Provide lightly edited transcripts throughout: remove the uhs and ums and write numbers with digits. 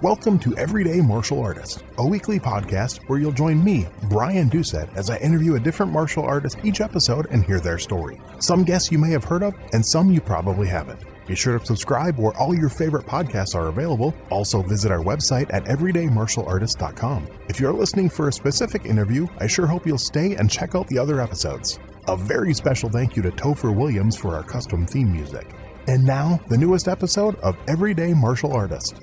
Welcome to Everyday Martial Artist, a weekly podcast where you'll join me, Brian Doucette, as I interview a different martial artist each episode and hear their story. Some guests you may have heard of, and some you probably haven't. Be sure to subscribe where all your favorite podcasts are available. Also visit our website at everydaymartialartist.com. If you're listening for a specific interview, I sure hope you'll stay and check out the other episodes. A very special thank you to Topher Williams for our custom theme music. And now, the newest episode of Everyday Martial Artist.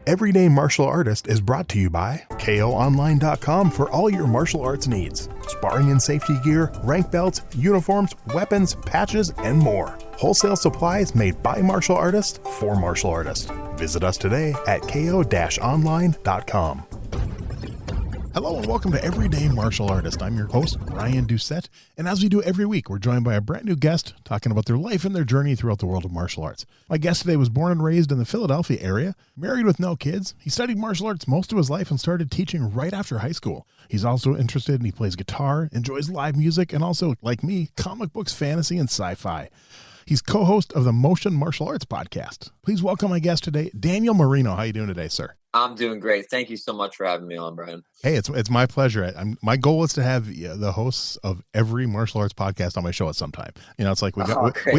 Everyday Martial Artist is brought to you by KOOnline.com for all your martial arts needs. Sparring and safety gear, rank belts, uniforms, weapons, patches, and more. Wholesale supplies made by martial artists for martial artists. Visit us today at ko-online.com. Hello and welcome to Everyday Martial Artist. I'm your host, Brian Doucette, and as we do every week, we're joined by a brand new guest talking about their life and their journey throughout the world of martial arts. My guest today was born and raised in the Philadelphia area, married with no kids. He studied martial arts most of his life and started teaching right after high school. He's also interested and he plays guitar, enjoys live music, and also, like me, comic books, fantasy, and sci-fi. He's co-host of the Motion Martial Arts podcast. Please welcome my guest today, Daniel Marino. How are you doing today, sir? I'm doing great. Thank you so much for having me on, Brian. Hey, it's my pleasure. My goal is to have the hosts of every martial arts podcast on my show at some time. You know, it's like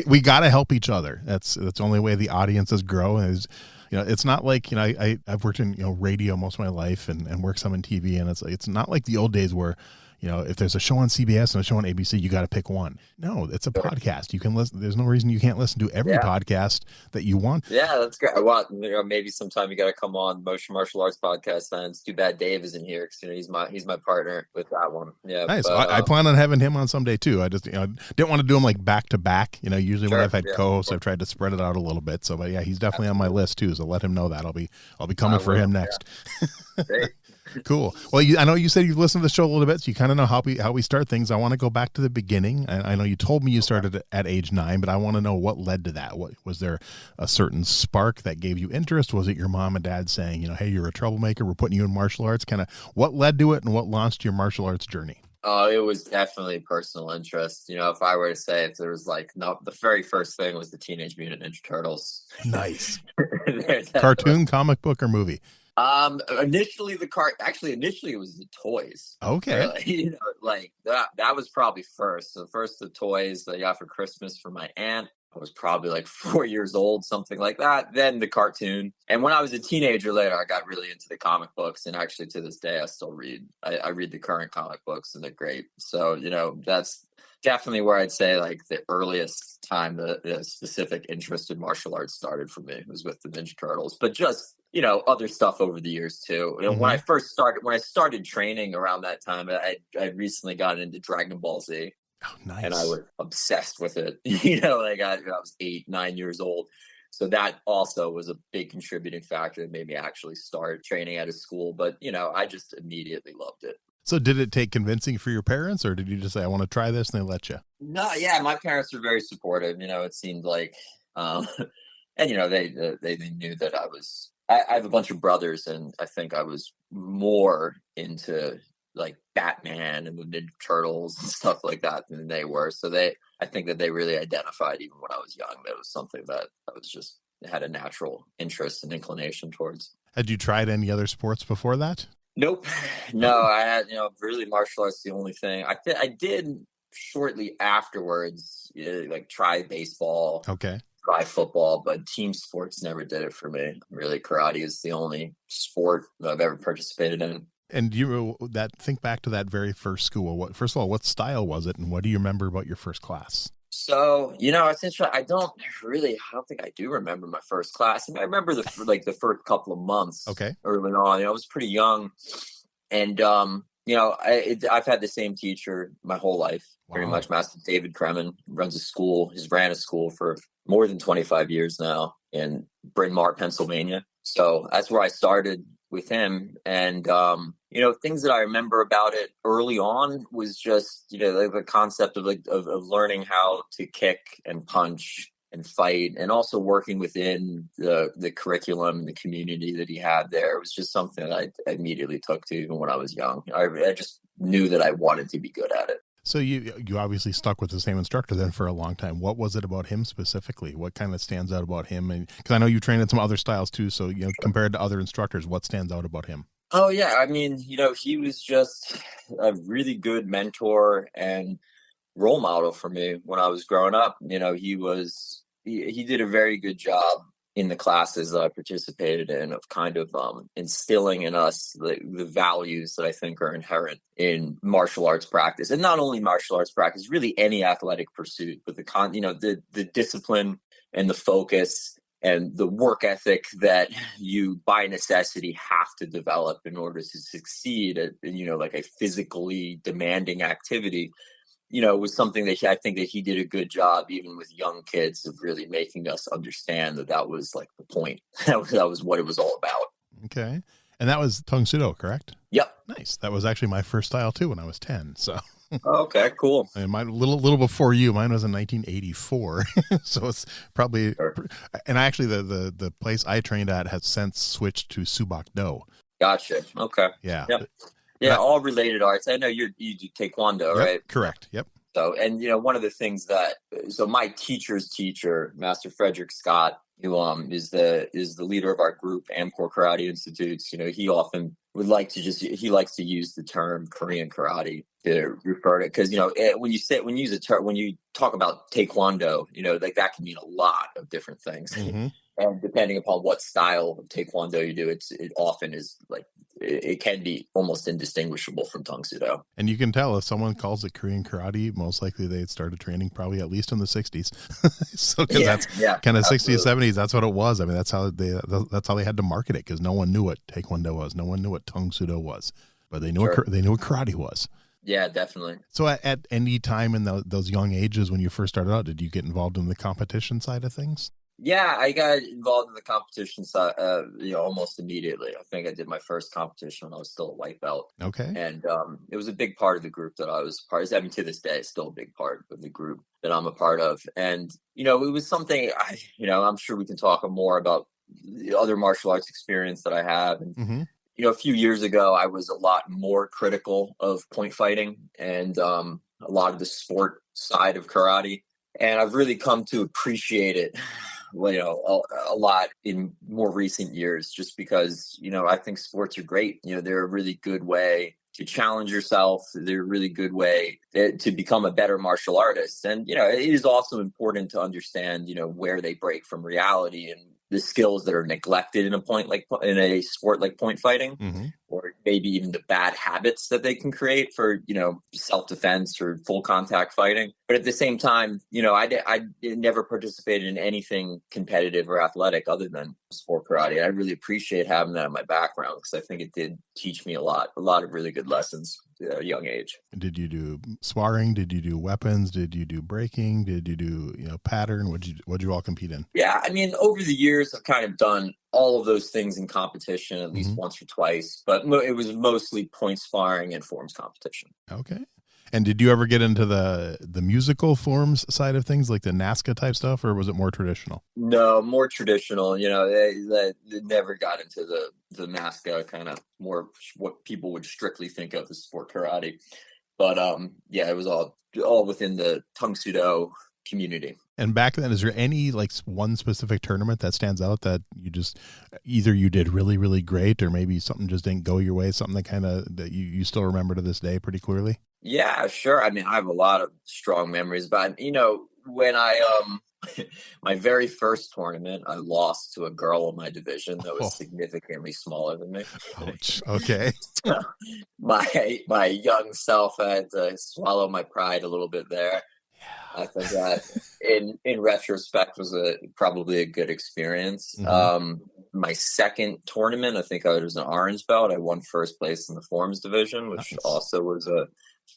we got to help each other. That's the only way the audiences grow. Is it's not like I've worked in radio most of my life and worked some in TV, and it's not like the old days where if there's a show on CBS and a show on ABC, you got to pick one. No, it's a podcast. You can listen. There's no reason you can't listen to every podcast that you want. Yeah, that's great. Well, maybe sometime you got to come on Motion Martial Arts podcast. Then it's too bad Dave isn't here because he's my partner with that one. Yeah, nice. But, I plan on having him on someday too. I just didn't want to do him like back to back. Usually when I've had co-hosts, I've tried to spread it out a little bit. So, but yeah, he's definitely on my list too. So let him know that I'll be coming for him next. Yeah. Great. Cool. Well, I know you said you've listened to the show a little bit, so you kind of know how we start things. I want to go back to the beginning. I know you told me you started at age 9, but I want to know what led to that. What was there a certain spark that gave you interest? Was it your mom and dad saying, hey, you're a troublemaker, we're putting you in martial arts? Kind of what led to it and what launched your martial arts journey? Oh, it was definitely personal interest. If I were to say if there was the very first thing was the Teenage Mutant Ninja Turtles. Nice. Cartoon, comic book, or movie? Initially it was the toys. Okay. That was probably first. So first the toys that I got for Christmas for my aunt. I was probably like 4 years old, something like that. Then the cartoon. And when I was a teenager later, I got really into the comic books. And actually to this day, I still read. I read the current comic books and they're great. So, that's definitely where I'd say like the earliest time the specific interest in martial arts started for me was with the Ninja Turtles. But just other stuff over the years too. Mm-hmm. When I started training around that time, I recently got into Dragon Ball Z. Oh, nice. And I was obsessed with it. I was 8, 9 years old. So that also was a big contributing factor that made me actually start training at a school. But, I just immediately loved it. So did it take convincing for your parents, or did you just say, I want to try this, and they let you? No, yeah, my parents were very supportive. It seemed like, and, they knew that I have a bunch of brothers, and I think I was more into like Batman and the Ninja Turtles and stuff like that than they were. So I think that they really identified even when I was young, that it was something that I was just had a natural interest and inclination towards. Had you tried any other sports before that? Nope. No, I had, really martial arts, the only thing I did shortly afterwards, try baseball. Okay. Try football, but team sports never did it for me. Really, karate is the only sport that I've ever participated in. And think back to that very first school. First of all, what style was it, and what do you remember about your first class? So, it's interesting. I don't think I do remember my first class. I remember the first couple of months. Okay. Early on, I was pretty young, and I've had the same teacher my whole life. Wow. Pretty much, Master David Kremen runs a school. He's ran a school for more than 25 years now in Bryn Mawr, Pennsylvania. So that's where I started with him. And, things that I remember about it early on was just, the concept of learning how to kick and punch and fight, and also working within the curriculum, the community that he had there. It was just something that I immediately took to even when I was young. I just knew that I wanted to be good at it. So you obviously stuck with the same instructor then for a long time. What was it about him specifically? What kind of stands out about him? And because I know you trained in some other styles too, so compared to other instructors, what stands out about him? Oh yeah, I mean, he was just a really good mentor and role model for me when I was growing up. He did a very good job in the classes that I participated in of kind of instilling in us the values that I think are inherent in martial arts practice, and not only martial arts practice, really any athletic pursuit, but the discipline and the focus and the work ethic that you by necessity have to develop in order to succeed at like a physically demanding activity, was something that I think that he did a good job, even with young kids, of really making us understand that was like the point. That was what it was all about. Okay. And that was Tang Soo Do, correct? Yep. Nice. That was actually my first style too when I was 10. So. Okay, cool. And mine little before you. Mine was in 1984, so it's probably. Sure. And actually, the place I trained at has since switched to Subak Do. Gotcha. Okay. Yeah. Yep. Yeah, all related arts. I know you do Taekwondo, yep, right? Correct. Yep. So, and one of the things my teacher's teacher, Master Frederick Scott, who is the leader of our group, Amcor Karate Institutes, he often would like to he likes to use the term Korean karate to refer to it, because when you talk about Taekwondo, like that can mean a lot of different things. Mm-hmm. And depending upon what style of Taekwondo you do, it often is like, it can be almost indistinguishable from Tang Soo Do. And you can tell if someone calls it Korean karate, most likely they had started training probably at least in the 60s. So that's kind of 60s, 70s. That's what it was. I mean, that's how they had to market it, because no one knew what Taekwondo was. No one knew what Tang Soo Do was, but they knew they knew what karate was. Yeah, definitely. So at any time in those young ages when you first started out, did you get involved in the competition side of things? Yeah, I got involved in the competition side, almost immediately. I think I did my first competition when I was still a white belt. Okay. And it was a big part of the group that I was part of. I mean, to this day, it's still a big part of the group that I'm a part of. And, it was something, I'm sure we can talk more about the other martial arts experience that I have. And, mm-hmm. A few years ago, I was a lot more critical of point fighting and a lot of the sport side of karate. And I've really come to appreciate it, a lot in more recent years, just because, I think sports are great. They're a really good way to challenge yourself. They're a really good way to become a better martial artist. And, it is also important to understand, where they break from reality and the skills that are neglected in a sport like point fighting, mm-hmm. or maybe even the bad habits that they can create for, self-defense or full contact fighting. But at the same time, I never participated in anything competitive or athletic other than sport karate. And I really appreciate having that in my background, because I think it did teach me a lot of really good lessons at a young age. Did you do sparring? Did you do weapons? Did you do breaking? Did you do, pattern? What'd you all compete in? Yeah, I mean, over the years, I've kind of done all of those things in competition at least mm-hmm. once or twice, but it was mostly point sparring and forms competition. Okay. And did you ever get into the musical forms side of things, like the NASCA type stuff, or was it more traditional? No, more traditional. They never got into the NASCA kind of more what people would strictly think of as sport karate. But it was all within the Tang Soo Do community. And back then, is there any one specific tournament that stands out that you just either you did really, really great, or maybe something just didn't go your way, something that you still remember to this day pretty clearly? Yeah, sure. I mean, I have a lot of strong memories, but when I my very first tournament, I lost to a girl in my division that was significantly smaller than me. Ouch. Okay. So my young self had to swallow my pride a little bit there. I think that in retrospect was probably a good experience. Mm-hmm. My second tournament, I think I was an orange belt. I won first place in the forms division, which also was a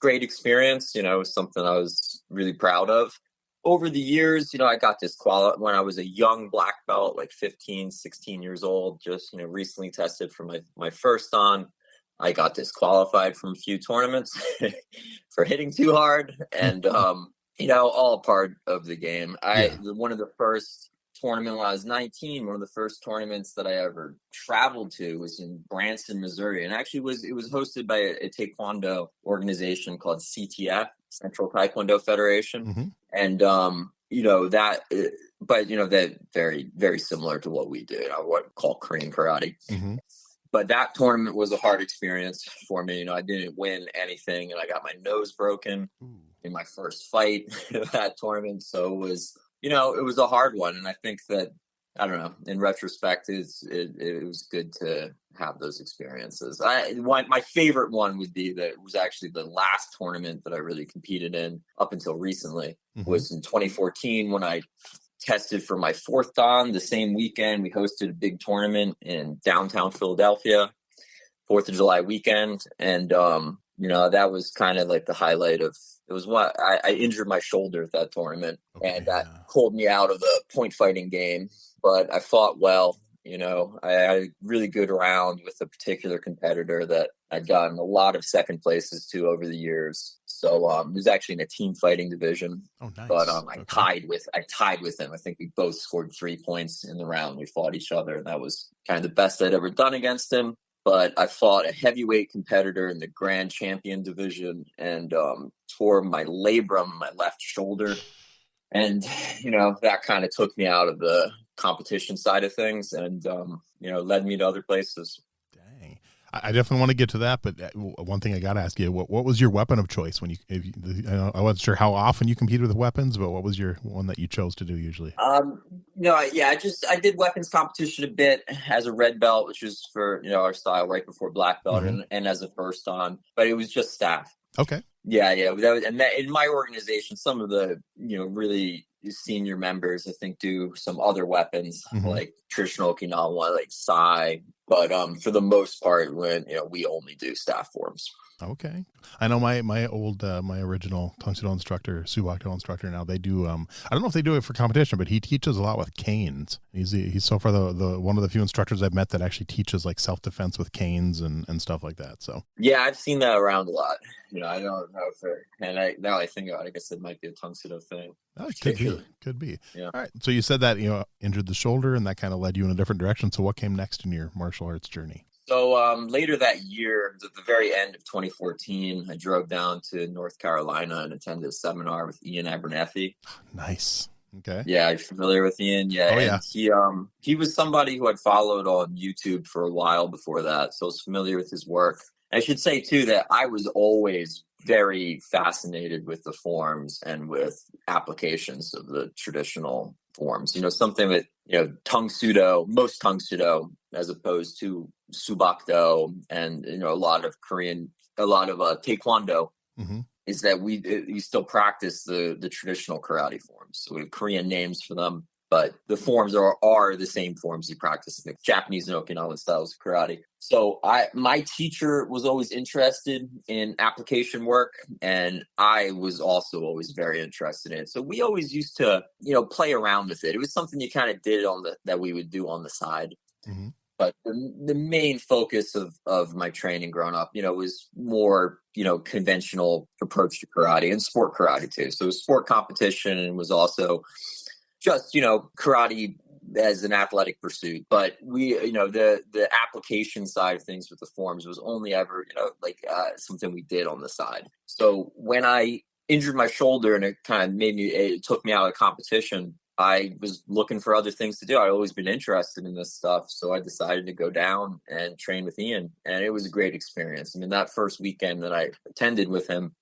great experience. It was something I was really proud of. Over the years, I got disqualified when I was a young black belt, like 15, 16 years old, just, recently tested for my first dan. I got disqualified from a few tournaments for hitting too hard, and all part of the game. One of the first tournament when I was 19. One of the first tournaments that I ever traveled to was in Branson, Missouri. And actually it was hosted by a taekwondo organization called CTF, Central Taekwondo Federation. Mm-hmm. And, that very, very similar to what we do, what we call Korean karate. Mm-hmm. But that tournament was a hard experience for me. I didn't win anything, and I got my nose broken in my first fight of that tournament. So it was a hard one. And I think that, I don't know, in retrospect, it was good to have those experiences. My favorite one would be that it was actually the last tournament that I really competed in up until recently. Mm-hmm. Was in 2014 when I tested for my 4th Dan. The same weekend, we hosted a big tournament in downtown Philadelphia, 4th of July weekend. And, that was kind of like the highlight of, it was what I injured my shoulder at that tournament, and that pulled me out of the point fighting game. But I fought well. I had a really good round with a particular competitor that I'd gotten a lot of second places to over the years. So it was actually in a team fighting division. Oh, nice. But I tied with him. I think we both scored 3 points in the round. We fought each other, and that was kind of the best I'd ever done against him. But I fought a heavyweight competitor in the grand champion division and tore my labrum, my left shoulder. And, that kind of took me out of the competition side of things and, led me to other places. Dang. I definitely want to get to that. But one thing I got to ask you, what was your weapon of choice when I wasn't sure how often you competed with weapons, but what was your one that you chose to do usually? I did weapons competition a bit as a red belt, which was for, our style right before black belt, mm-hmm. and as a first Dan, but it was just staff. Okay. Yeah. And that, in my organization, some of the, really senior members, I think, do some other weapons, mm-hmm. like traditional Okinawa, like Sai. But for the most part, we only do staff forms. Okay. I know my original Tangsudo instructor, Subakdo instructor now, they do, I don't know if they do it for competition, but he teaches a lot with canes. He's so far the one of the few instructors I've met that actually teaches like self-defense with canes and stuff like that. So yeah, I've seen that around a lot. I don't know now I think about it, I guess it might be a Tangsudo thing. Oh, it could be. Yeah. All right. So you said that, injured the shoulder and that kind of led you in a different direction. So what came next in your martial arts journey? So later that year, at the very end of 2014, I drove down to North Carolina and attended a seminar with Ian Abernethy. Nice. Okay. Yeah, you're familiar with Ian? Yeah. Oh, yeah. And he was somebody who I'd followed on YouTube for a while before that, so I was familiar with his work. I should say, too, that I was always very fascinated with the forms and with applications of the traditional forms. Something that, most Tangsudo, as opposed to Subakdo and, a lot of Taekwondo, mm-hmm. is that you still practice the traditional karate forms. So we have Korean names for them, but the forms are the same forms you practice in the Japanese and Okinawan styles of karate. So my teacher was always interested in application work, and I was also always very interested in it. So we always used to, play around with it. It was something you kind of did that we would do on the side. Mm-hmm. But the main focus of my training growing up, was more, conventional approach to karate and sport karate too. So it was sport competition, and was also just, karate as an athletic pursuit. But we, the application side of things with the forms was only ever, something we did on the side. So when I injured my shoulder and it took me out of competition, I was looking for other things to do. I'd always been interested in this stuff. So I decided to go down and train with Ian. And it was a great experience. I mean, that first weekend that I attended with him,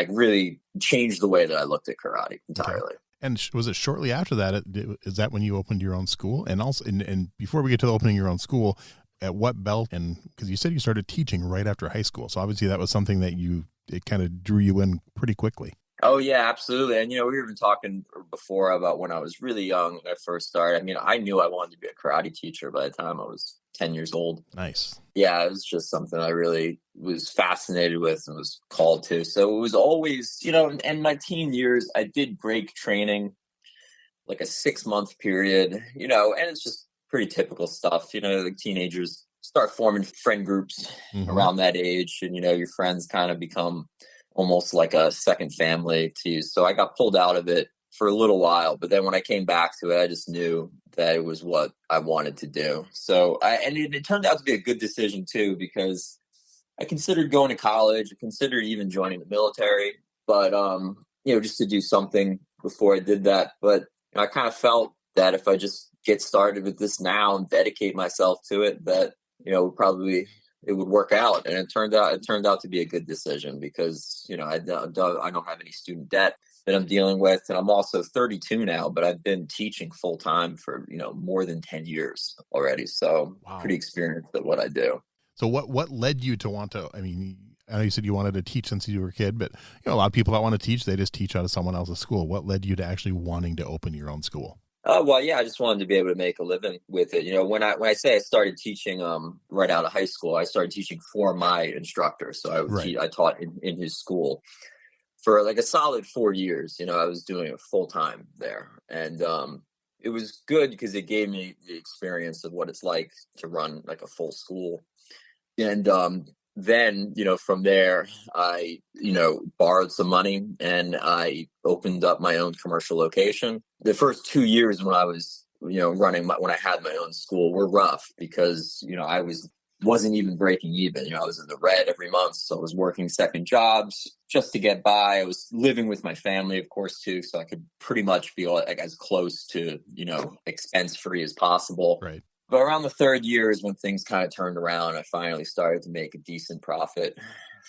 really changed the way that I looked at karate entirely. Okay. And was it shortly after that? Is that when you opened your own school? And also, and before we get to opening your own school, at what belt? And because you said you started teaching right after high school. So obviously that was something that it kind of drew you in pretty quickly. Oh, yeah, absolutely. And, we were even talking before about when I was really young, when I first started. I mean, I knew I wanted to be a karate teacher by the time I was 10 years old. Nice. Yeah, it was just something I really was fascinated with and was called to. So it was always, in my teen years, I did break training, like a 6-month period, and it's just pretty typical stuff. Like teenagers start forming friend groups mm-hmm. around that age, and, your friends kind of become almost like a second family to you. So I got pulled out of it for a little while, but then when I came back to it, I just knew that it was what I wanted to do. So it turned out to be a good decision too, because I considered going to college. I considered even joining the military, but just to do something before I did that. But I kind of felt that if I just get started with this now and dedicate myself to it, that probably it would work out. And it turned out to be a good decision, because I don't have any student debt that I'm dealing with, and I'm also 32 now, but I've been teaching full time for more than 10 years already. So wow. Pretty experienced at what I do. So what led you to want to, I mean, I know you said you wanted to teach since you were a kid, but a lot of people that want to teach, they just teach out of someone else's school. What led you to actually wanting to open your own school? Well, yeah, I just wanted to be able to make a living with it. When I say I started teaching right out of high school, I started teaching for my instructor. So I taught in his school for like a solid 4 years. I was doing it full time there, and it was good because it gave me the experience of what it's like to run like a full school. And then, from there, I, borrowed some money and I opened up my own commercial location. The first 2 years when I was, running when I had my own school were rough, because, I wasn't even breaking even. I was in the red every month. So I was working second jobs just to get by. I was living with my family, of course, too. So I could pretty much be like as close to, expense free as possible. Right. But around the third year is when things kind of turned around. I finally started to make a decent profit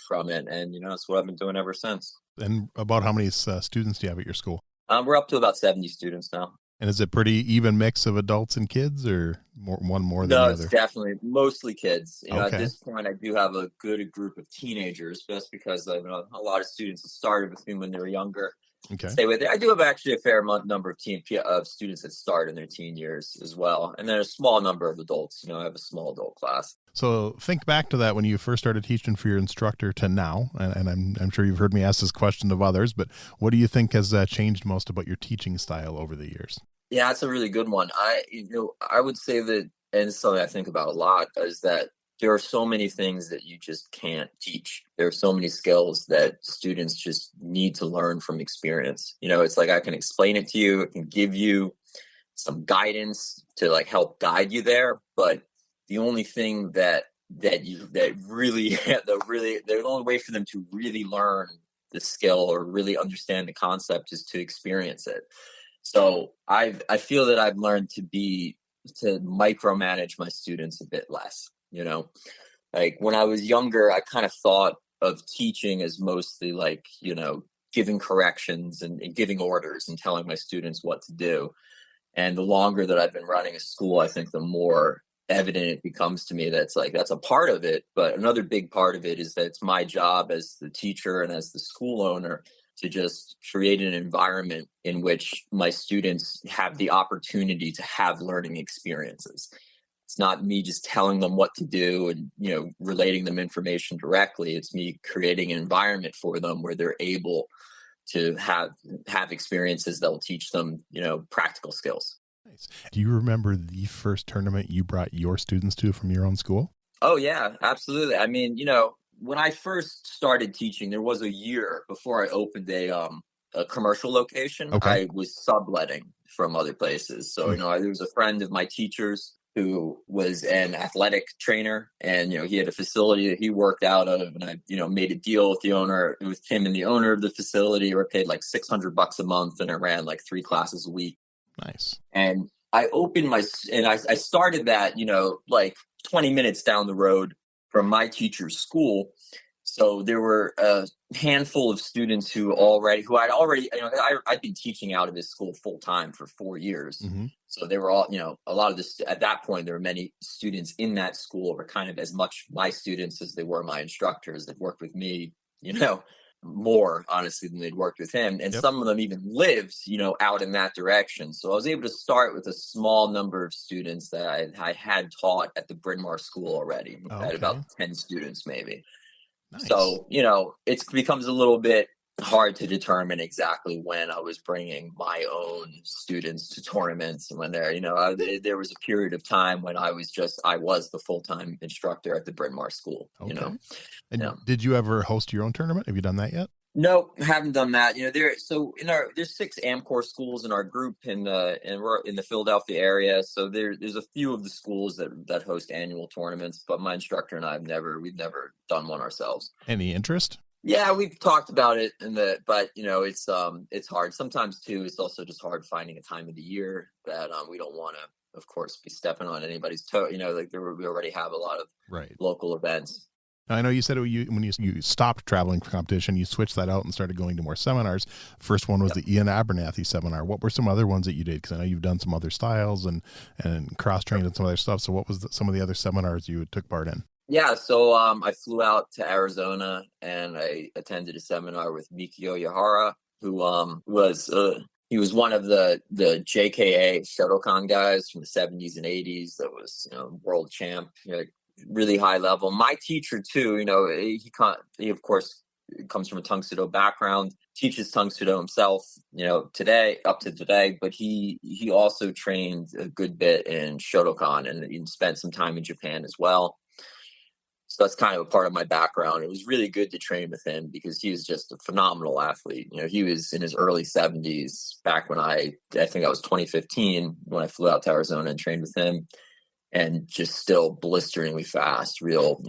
from it. And, that's what I've been doing ever since. And about how many students do you have at your school? We're up to about 70 students now. And is it pretty even mix of adults and kids, or one more than the other? No, it's definitely mostly kids. At this point, I do have a good group of teenagers, just because a lot of students that started with me when they were younger. Okay. Stay with it. I do have actually a fair number of students that start in their teen years as well. And then a small number of adults. I have a small adult class. So think back to that when you first started teaching for your instructor to now, and I'm sure you've heard me ask this question of others, but what do you think has changed most about your teaching style over the years? Yeah, that's a really good one. I would say that, and it's something I think about a lot, is that there are so many things that you just can't teach. There are so many skills that students just need to learn from experience. It's like I can explain it to you. I can give you some guidance to like help guide you there. But the only thing the only way for them to really learn the skill or really understand the concept is to experience it. So I feel that I've learned to micromanage my students a bit less. Like when I was younger, I kind of thought of teaching as mostly like, giving corrections and giving orders and telling my students what to do. And the longer that I've been running a school, I think the more evident it becomes to me that it's like, that's a part of it. But another big part of it is that it's my job as the teacher and as the school owner to just create an environment in which my students have the opportunity to have learning experiences. It's not me just telling them what to do and, relating them information directly. It's me creating an environment for them where they're able to have experiences that will teach them, practical skills. Nice. Do you remember the first tournament you brought your students to from your own school? Oh, yeah, absolutely. I mean, when I first started teaching, there was a year before I opened a commercial location. Okay. I was subletting from other places. So, there was a friend of my teacher's who was an athletic trainer, and, he had a facility that he worked out of, and I, made a deal with the owner, with him and the owner of the facility, where I paid like $600 a month, and I ran like 3 classes a week. Nice. And I opened I started that, like 20 minutes down the road from my teacher's school. So there were a handful of students who I'd already, I'd been teaching out of this school full time for 4 years. Mm-hmm. So they were all, a lot of this, at that point, there were many students in that school were kind of as much my students as they were my instructors that worked with me, more honestly than they'd worked with him. And some of them even lived, out in that direction. So I was able to start with a small number of students that I had taught at the Bryn Mawr school already. I had about 10 students maybe. Nice. So, it becomes a little bit hard to determine exactly when I was bringing my own students to tournaments, and when there was a period of time when I was the full-time instructor at the Bryn Mawr school, And did you ever host your own tournament? Have you done that yet? Nope, haven't done that. There's 6 AmCore schools in our group, and we're in the Philadelphia area. So there's a few of the schools that host annual tournaments, but my instructor and we've never done one ourselves. Any interest? Yeah, we've talked about it, but it's hard sometimes too. It's also just hard finding a time of the year that we don't want to, of course, be stepping on anybody's toe. We already have a lot of local events. Now, I know you said when you stopped traveling for competition, you switched that out and started going to more seminars. First one was the Ian Abernathy seminar. What were some other ones that you did? Because I know you've done some other styles and cross-trained and some other stuff. So what was some of the other seminars you took part in? Yeah, so I flew out to Arizona and I attended a seminar with Mikio Yahara, who he was one of the JKA Shotokan guys from the 70s and 80s that was world champ. Really high level. My teacher too, he of course comes from a Tang Soo Do background, teaches Tang Soo Do himself, up to today, but he also trained a good bit in Shotokan and he spent some time in Japan as well. So that's kind of a part of my background. It was really good to train with him because he was just a phenomenal athlete. He was in his early 70s back when I think that was 2015 when I flew out to Arizona and trained with him. And just still blisteringly fast, real,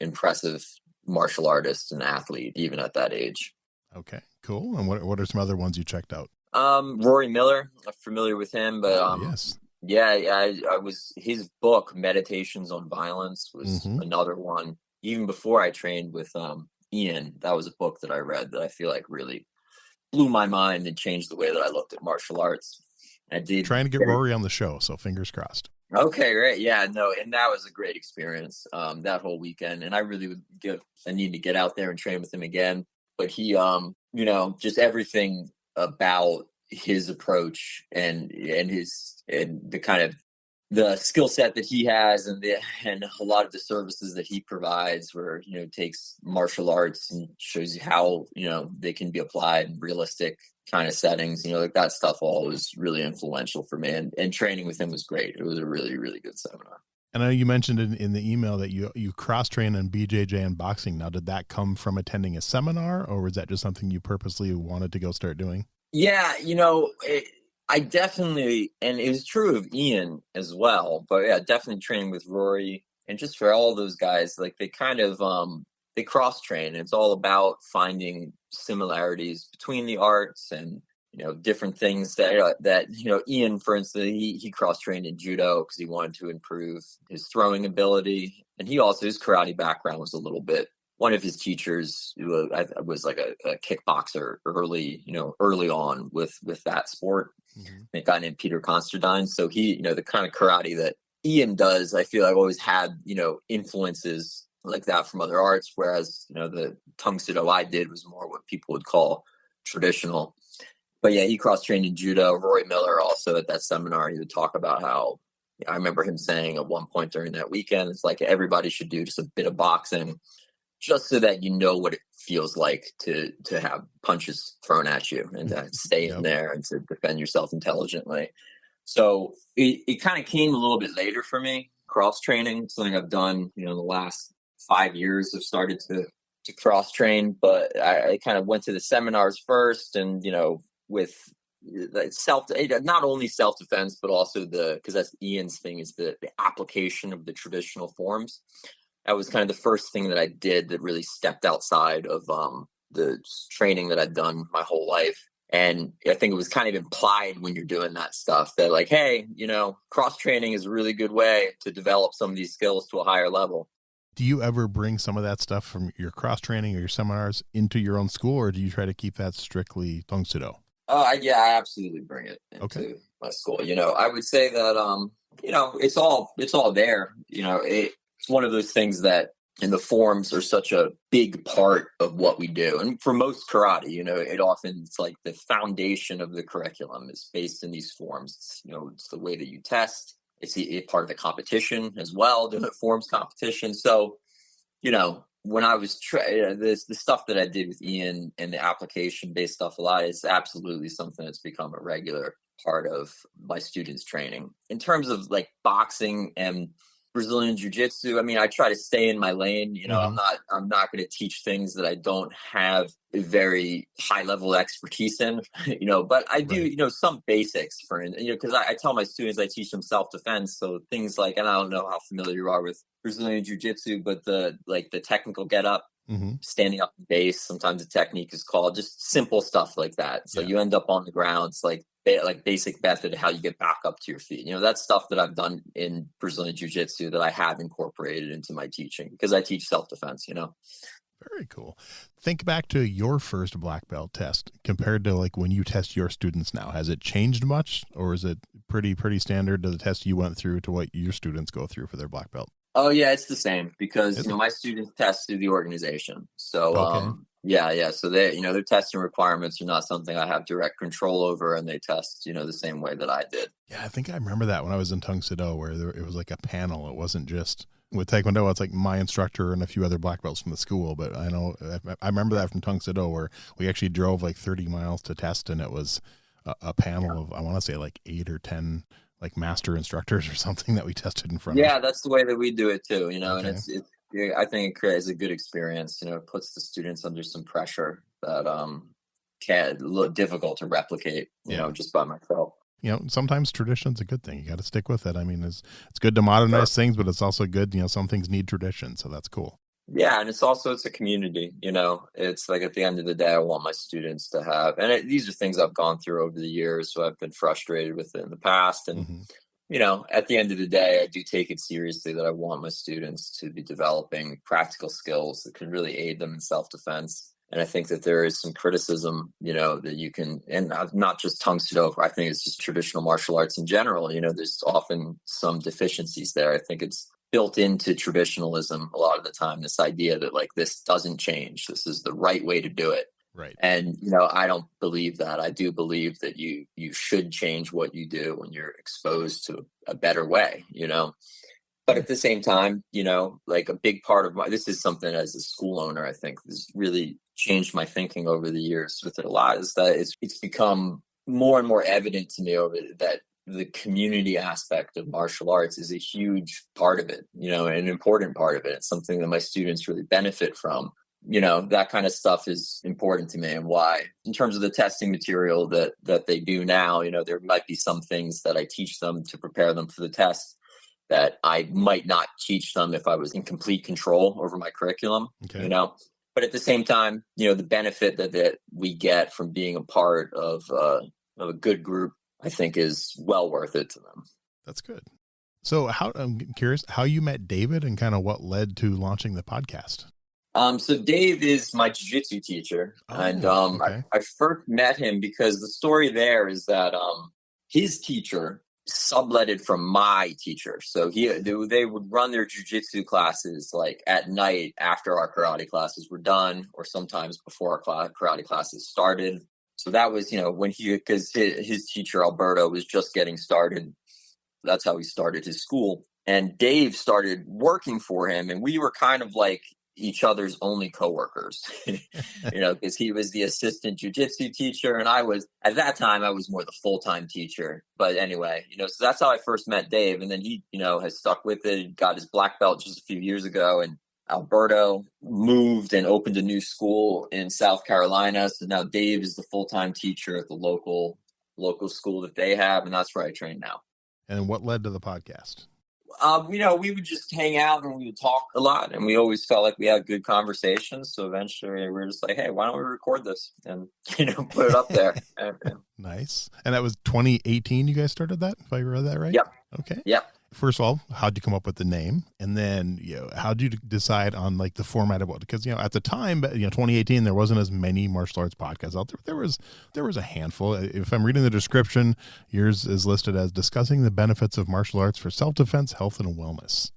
impressive martial artist and athlete, even at that age. Okay, cool. And what are some other ones you checked out? Rory Miller, I'm familiar with him, but yes. Yeah, I was, his book, Meditations on Violence, was another one. Even before I trained with Ian, that was a book that I read that I feel like really blew my mind and changed the way that I looked at martial arts. I did trying to get Rory on the show, so fingers crossed. Okay, great. Yeah, no, and that was a great experience that whole weekend. And I really I need to get out there and train with him again. But he, just everything about his approach and the kind of the skill set that he has and a lot of the services that he provides where, takes martial arts and shows you how, they can be applied in realistic kind of settings, like that stuff all was really influential for me and training with him was great. It was a really, really good seminar. And I know you mentioned in the email that you cross-train in BJJ and boxing. Now, did that come from attending a seminar or was that just something you purposely wanted to go start doing? Yeah, I definitely, and it was true of Ian as well, but yeah, definitely training with Rory and just for all those guys, like they kind of, they cross train. It's all about finding similarities between the arts and, different things that Ian, for instance, he cross trained in judo because he wanted to improve his throwing ability. And his karate background was a little bit, one of his teachers was like a kickboxer early on with that sport. A guy named Peter Constantine. So he, the kind of karate that Ian does, I feel like always had, influences like that from other arts. Whereas, the Tang Soo Do I did was more what people would call traditional. But yeah, he cross-trained in judo. Rory Miller also at that seminar, he would talk about how, I remember him saying at one point during that weekend, it's like everybody should do just a bit of boxing just so that you know what it feels like to have punches thrown at you and to stay in there and to defend yourself intelligently. So it kind of came a little bit later for me, cross-training, something I've done, in the last 5 years. I've started to cross-train, but I kind of went to the seminars first and, with not only self-defense, but also because that's Ian's thing, is the application of the traditional forms. That was kind of the first thing that I did that really stepped outside of the training that I'd done my whole life. And I think it was kind of implied when you're doing that stuff that like, hey, cross-training is a really good way to develop some of these skills to a higher level. Do you ever bring some of that stuff from your cross-training or your seminars into your own school, or do you try to keep that strictly Tang Soo Do? Yeah, I absolutely bring it into my school. I would say that, it's all there. It's one of those things that, and the forms are such a big part of what we do. And for most karate, it's like the foundation of the curriculum is based in these forms. It's the way that you test. It's part of the competition as well, the forms competition. So, when I was the stuff that I did with Ian and the application-based stuff a lot is absolutely something that's become a regular part of my students' training. In terms of like boxing and Brazilian Jiu-Jitsu. I mean, I try to stay in my lane. I'm not going to teach things that I don't have a very high level expertise in, but I do, some basics because I tell my students, I teach them self-defense. So things like, and I don't know how familiar you are with Brazilian Jiu-Jitsu, but the technical get up, standing up in base, sometimes the technique is called, just simple stuff like that. So you end up on the ground. It's like basic method, how you get back up to your feet. That's stuff that I've done in Brazilian Jiu-Jitsu that I have incorporated into my teaching because I teach self-defense, Very cool. Think back to your first black belt test compared to like when you test your students now. Has it changed much, or is it pretty standard to the test you went through to what your students go through for their black belt? Oh yeah, it's the same because my students test through the organization. So so they their testing requirements are not something I have direct control over, and they test the same way that I did. Yeah, I think I remember that when I was in Tung Sido, where it was like a panel. It wasn't just with Taekwondo. It's like my instructor and a few other black belts from the school. But I know I remember that from Tung Sido, where we actually drove like 30 miles to test, and it was a panel of, I want to say like 8 or 10 like master instructors or something that we tested in front of. Yeah, that's the way that we do it too, and it's I think it creates a good experience. It puts the students under some pressure that can look difficult to replicate, just by myself. Sometimes tradition's a good thing. You got to stick with it. I mean, it's good to modernize things, but it's also good, some things need tradition, so that's cool. Yeah, and it's a community, it's like at the end of the day, I want my students to have, and these are things I've gone through over the years, so I've been frustrated with it in the past. And, at the end of the day, I do take it seriously that I want my students to be developing practical skills that can really aid them in self-defense. And I think that there is some criticism, that you can, and not just Tung Sido, I think it's just traditional martial arts in general. There's often some deficiencies there. I think it's built into traditionalism a lot of the time, this idea that like this doesn't change, this is the right way to do it. Right. And I don't believe that. I do believe that you should change what you do when you're exposed to a better way, but at the same time, like a big part of this is something as a school owner, I think has really changed my thinking over the years with it a lot, is that it's become more and more evident to me that the community aspect of martial arts is a huge part of it, an important part of it. It's something that my students really benefit from. That kind of stuff is important to me, and why, in terms of the testing material that they do now, there might be some things that I teach them to prepare them for the test that I might not teach them if I was in complete control over my curriculum, but at the same time, the benefit that we get from being a part of a good group, I think is well worth it to them. That's good. So I'm curious how you met David and kind of what led to launching the podcast. So Dave is my jiu-jitsu teacher. I first met him because the story there is that his teacher subletted from my teacher. So they would run their jiu-jitsu classes like at night after our karate classes were done, or sometimes before our karate classes started. So that was, because his teacher, Alberto, was just getting started. That's how he started his school. And Dave started working for him, and we were kind of like each other's only coworkers, because he was the assistant jiu-jitsu teacher, and at that time I was more the full-time teacher. But anyway, so that's how I first met Dave, and then he, has stuck with it, got his black belt just a few years ago, and Alberto moved and opened a new school in South Carolina. So now Dave is the full-time teacher at the local school that they have, and that's where I train now. And what led to the podcast? We would just hang out and we would talk a lot, and we always felt like we had good conversations. So eventually we were just like, hey, why don't we record this and, put it up there. Nice. And that was 2018 you guys started that, if I read that right? Yep. Okay. Yep. First of all, how'd you come up with the name? And then, how'd you decide on like the format of what? Because, at the time, 2018, there wasn't as many martial arts podcasts out there. There was a handful. If I'm reading the description, yours is listed as discussing the benefits of martial arts for self-defense, health, and wellness.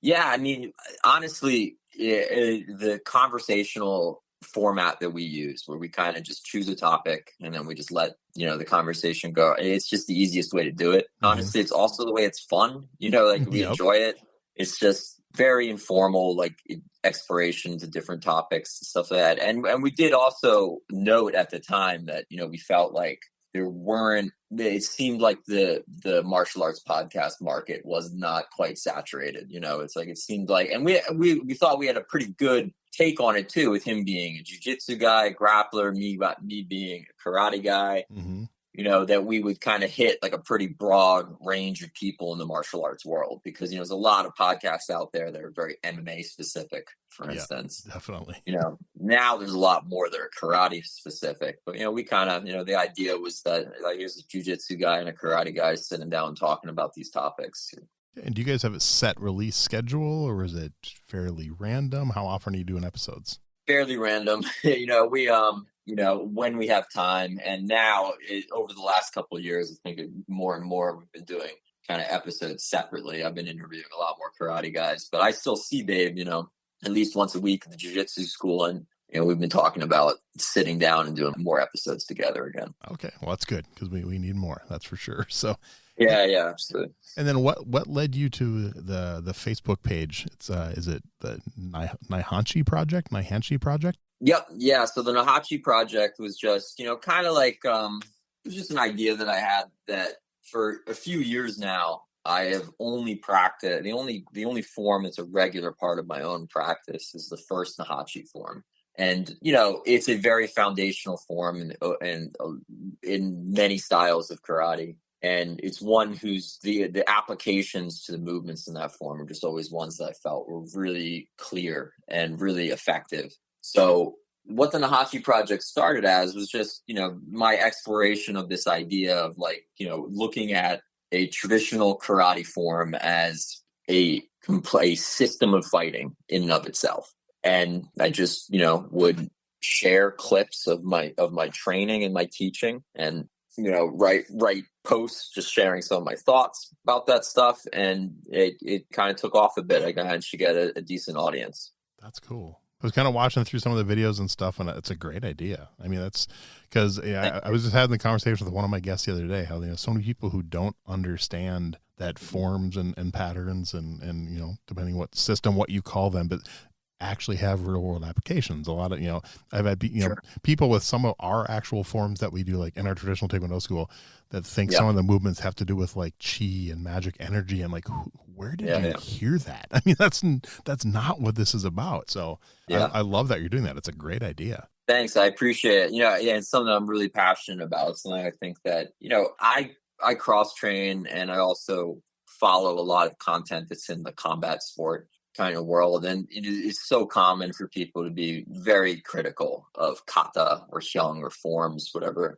Yeah, I mean, honestly, the conversational format that we use, where we kind of just choose a topic and then we just let the conversation go, it's just the easiest way to do it. Honestly, it's also the way it's fun, like we enjoy it. It's just very informal, like exploration to different topics and stuff like that. And we did also note at the time that we felt like it seemed like the martial arts podcast market was not quite saturated. It's like, it seemed like, and we thought we had a pretty good take on it too, with him being a jiu-jitsu guy, grappler, me being a karate guy. Mm-hmm. That we would kind of hit like a pretty broad range of people in the martial arts world, because, there's a lot of podcasts out there that are very MMA specific, for instance. Definitely. Now there's a lot more that are karate specific, but, we kind of, the idea was that, like, here's a jiu-jitsu guy and a karate guy sitting down talking about these topics. And do you guys have a set release schedule, or is it fairly random? How often are you doing episodes? Fairly random. When we have time. And now, over the last couple of years, I think more and more we've been doing kind of episodes separately. I've been interviewing a lot more karate guys, but I still see Dave, at least once a week at the jiu-jitsu school. And, we've been talking about sitting down and doing more episodes together again. Okay. Well, that's good, because we need more, that's for sure. So yeah, absolutely. And then what led you to the Facebook page? It's is it the Naihanchi project? Yep. Yeah. So the Naihanchi project was just, kind of like, it was just an idea that I had, that for a few years now, I have only practiced, the only form that's a regular part of my own practice is the first Naihanchi form. And, it's a very foundational form in many styles of karate. And it's one whose the applications to the movements in that form are just always ones that I felt were really clear and really effective. So what the Naihanchi project started as was just, my exploration of this idea of, like, looking at a traditional karate form as a system of fighting in and of itself. And I just, would share clips of my training and my teaching, and, write posts just sharing some of my thoughts about that stuff. And it kind of took off a bit. I managed to get a decent audience. That's cool. I was kind of watching through some of the videos and stuff, and it's a great idea. I mean, that's because I was just having the conversation with one of my guests the other day, how so many people who don't understand that forms and patterns and depending what system, what you call them, but actually have real world applications. A lot of, I've had, Sure. people with some of our actual forms that we do, like in our traditional Taekwondo school, that think some of the movements have to do with like chi and magic energy. And like, where did you hear that? I mean, that's not what this is about. So I love that you're doing that. It's a great idea. Thanks. I appreciate it. It's something I'm really passionate about. It's something I think that, I cross train, and I also follow a lot of content that's in the combat sport kind of world. And it is so common for people to be very critical of kata or hyung or forms, whatever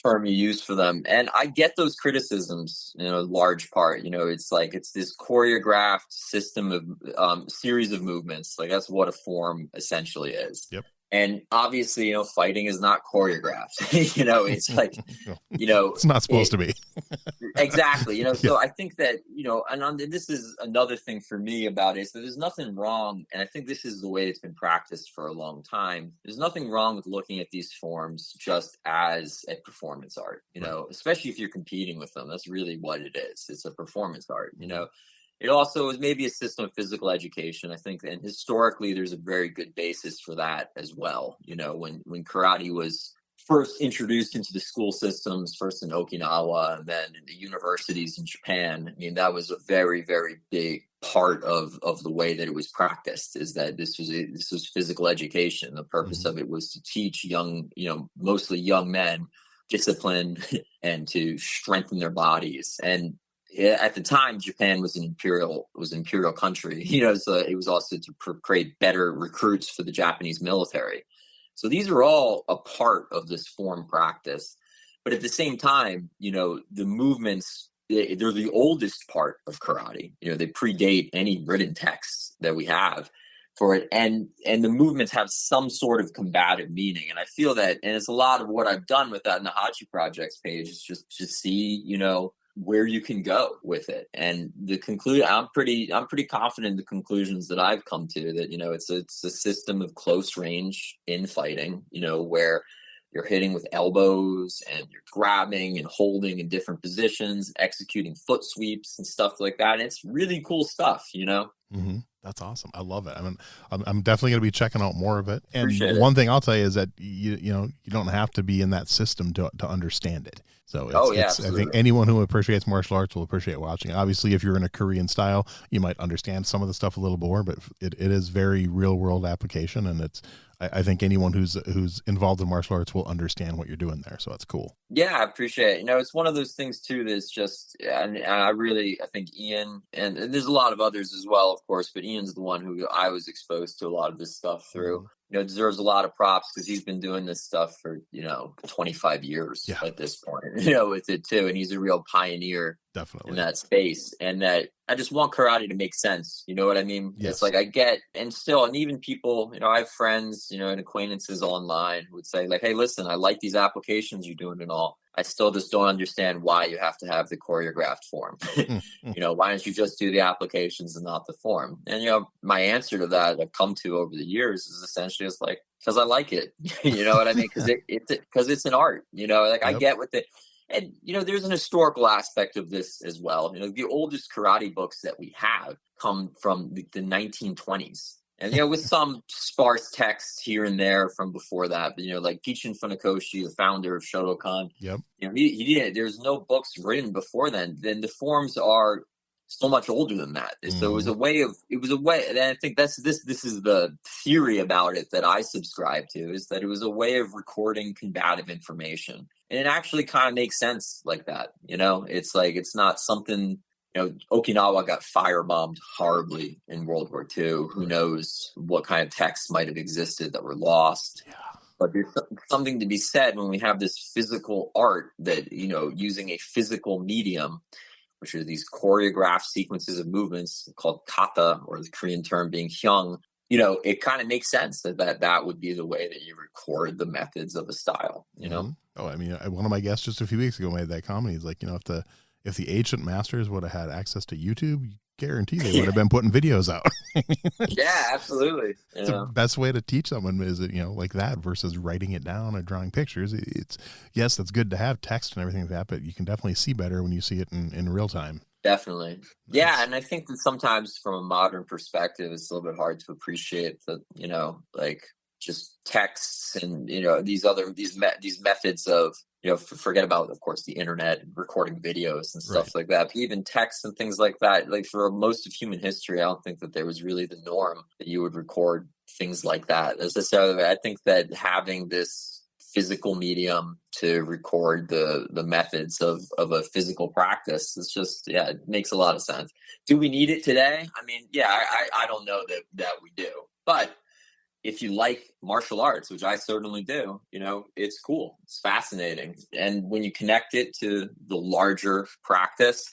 term you use for them. And I get those criticisms in a large part. It's like, it's this choreographed system of series of movements. Like, that's what a form essentially is. Yep. And obviously, fighting is not choreographed. It's like, it's not supposed to be. Exactly. So I think that, and this is another thing for me about it, is that there's nothing wrong. And I think this is the way it's been practiced for a long time. There's nothing wrong with looking at these forms just as a performance art, especially if you're competing with them. That's really what it is. It's a performance art, It also is maybe a system of physical education, I think, and historically there's a very good basis for that as well. When karate was first introduced into the school systems, first in Okinawa and then in the universities in Japan, I mean, that was a very, very big part of the way that it was practiced, is that this was physical education. The purpose of it was to teach young, mostly young men discipline and to strengthen their bodies. And at the time, Japan was an imperial country, so it was also to create better recruits for the Japanese military. So these are all a part of this form practice. But at the same time, the movements, they're the oldest part of karate. They predate any written texts that we have for it. And the movements have some sort of combative meaning. And I feel that, and it's a lot of what I've done with that Naihanchi Projects page, is just to see, where you can go with it. And the conclusion, I'm pretty confident in the conclusions that I've come to, that, it's a system of close range infighting, where you're hitting with elbows and you're grabbing and holding in different positions, executing foot sweeps and stuff like that. And it's really cool stuff, That's awesome. I love it. I'm definitely going to be checking out more of it. And Appreciate one it. thing I'll tell you is that you don't have to be in that system to understand it. So I think anyone who appreciates martial arts will appreciate watching. Obviously, if you're in a Korean style, you might understand some of the stuff a little more, but it is very real world application, and I think anyone who's involved in martial arts will understand what you're doing there. So that's cool. Yeah, I appreciate it. It's one of those things too that's just, and I think Ian, and there's a lot of others as well, of course, but Ian's the one who I was exposed to a lot of this stuff through. Mm-hmm. Deserves a lot of props because he's been doing this stuff for 25 years at this point, with it too, and he's a real pioneer. Definitely. In that space, and that I just want karate to make sense. You know what I mean? Yes. It's like I get, and even people, I have friends, and acquaintances online who would say like, hey, listen, I like these applications you're doing and all. I still just don't understand why you have to have the choreographed form. Why don't you just do the applications and not the form? And, my answer to that I've come to over the years is essentially just like, because I like it. You know what I mean? Because it's an art, like I get with it. And, there's an historical aspect of this as well. The oldest karate books that we have come from the 1920s. And, with some sparse texts here and there from before that. But, like Gichin Funakoshi, the founder of Shotokan, he didn't, there's no books written before then. Then the forms are so much older than that. So it was a way, and I think this is the theory about it that I subscribe to, is that it was a way of recording combative information. And it actually kind of makes sense like that. It's like, it's not something, Okinawa got firebombed horribly in World War II. Who knows what kind of texts might have existed that were lost. Yeah. But there's something to be said when we have this physical art that, using a physical medium, which are these choreographed sequences of movements called kata, or the Korean term being hyung. It kind of makes sense that would be the way that you record the methods of a style, Mm-hmm. Oh, I mean, one of my guests just a few weeks ago made that comment. He's like, if the ancient masters would have had access to YouTube, guarantee they would have been putting videos out. Yeah, absolutely. It's the best way to teach someone is, like that versus writing it down or drawing pictures. Yes, it's good to have text and everything like that, but you can definitely see better when you see it in real time. Definitely. Nice. Yeah. And I think that sometimes from a modern perspective, it's a little bit hard to appreciate the, like just texts and, these methods of, forget about, of course, the internet and recording videos and stuff like that. But even texts and things like that, like for most of human history, I don't think that there was really the norm that you would record things like that necessarily. I think that having this physical medium to record the methods of a physical practice, it's just, it makes a lot of sense. Do we need it today? I mean, I don't know that we do. But if you like martial arts, which I certainly do, it's cool. It's fascinating. And when you connect it to the larger practice,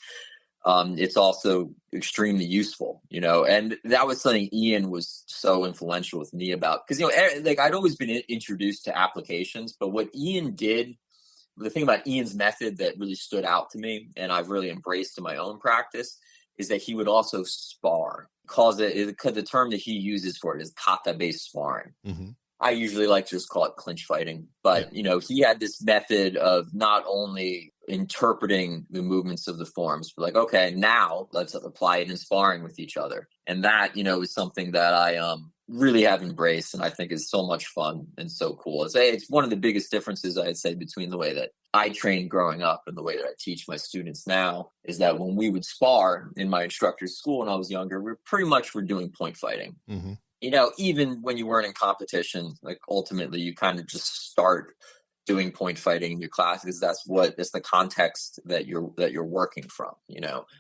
it's also extremely useful, and that was something Ian was so influential with me about, because, like I'd always been introduced to applications, but what Ian did, the thing about Ian's method that really stood out to me and I've really embraced in my own practice is that he would also spar. The term that he uses for it is kata-based sparring. Mm-hmm. I usually like to just call it clinch fighting, but he had this method of not only interpreting the movements of the forms, but like, okay, now let's apply it in sparring with each other. And that, is something that I really have embraced and I think is so much fun and so cool. It's one of the biggest differences, I'd say, between the way that I trained growing up and the way that I teach my students now, is that when we would spar in my instructor's school when I was younger, we're doing point fighting. Mm-hmm. Even when you weren't in competition, like ultimately you kind of just start doing point fighting in your class because that's the context that you're working from,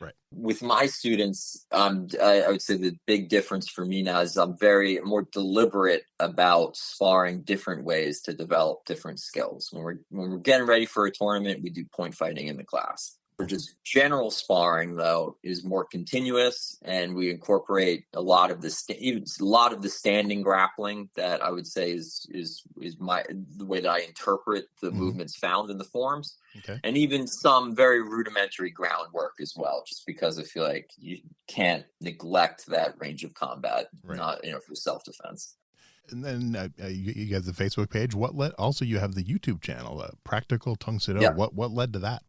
Right. With my students, I would say the big difference for me now is I'm very more deliberate about sparring different ways to develop different skills. When we're getting ready for a tournament, we do point fighting in the class. For just general sparring, though, is more continuous, and we incorporate a lot of the standing grappling that I would say is the way that I interpret the movements found in the forms, and even some very rudimentary groundwork as well. Just because I feel like you can't neglect that range of combat, not for self-defense. And then you have the Facebook page. Also, you have the YouTube channel, Practical Tung Sido. Yeah. What led to that?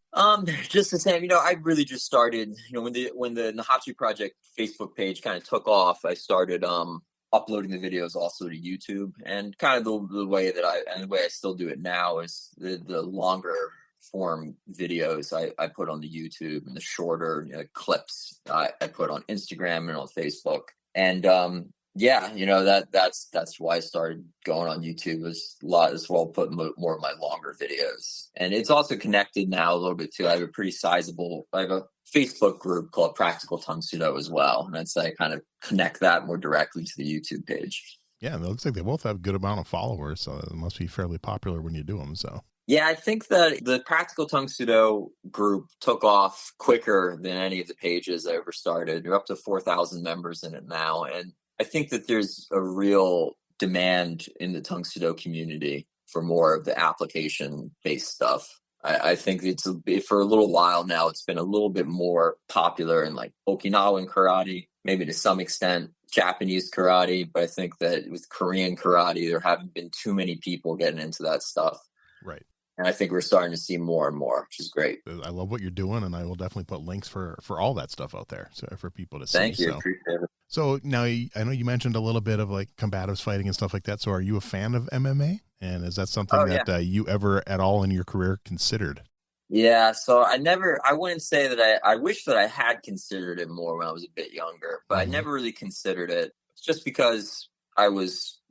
Just the same, I really just started, when the Naihanchi project Facebook page kind of took off, I started uploading the videos also to YouTube, and kind of the way that the way I still do it now is the longer form videos I put on the YouTube, and the shorter clips I put on Instagram and on Facebook. And yeah, that's why I started going on YouTube, was a lot as well, putting more of my longer videos. And it's also connected now a little bit too. I have a Facebook group called Practical Tongue Sudo as well. And I'd say I kind of connect that more directly to the YouTube page. Yeah, and it looks like they both have a good amount of followers, so it must be fairly popular when you do them. So yeah, I think that the Practical Tongue Sudo group took off quicker than any of the pages I ever started. We're up to 4,000 members in it now. And I think that there's a real demand in the Tongue Sudo community for more of the application-based stuff. I think for a little while now, it's been a little bit more popular in like Okinawan karate, maybe to some extent Japanese karate. But I think that with Korean karate, there haven't been too many people getting into that stuff. Right. And I think we're starting to see more and more, which is great. I love what you're doing, and I will definitely put links for all that stuff out there, so for people to see. Thank you. Appreciate it. So now I know you mentioned a little bit of like combatives fighting and stuff like that. So are you a fan of MMA? And is that something you ever at all in your career considered? Yeah, so I wouldn't say that I wish that I had considered it more when I was a bit younger, but I never really considered it, just because I was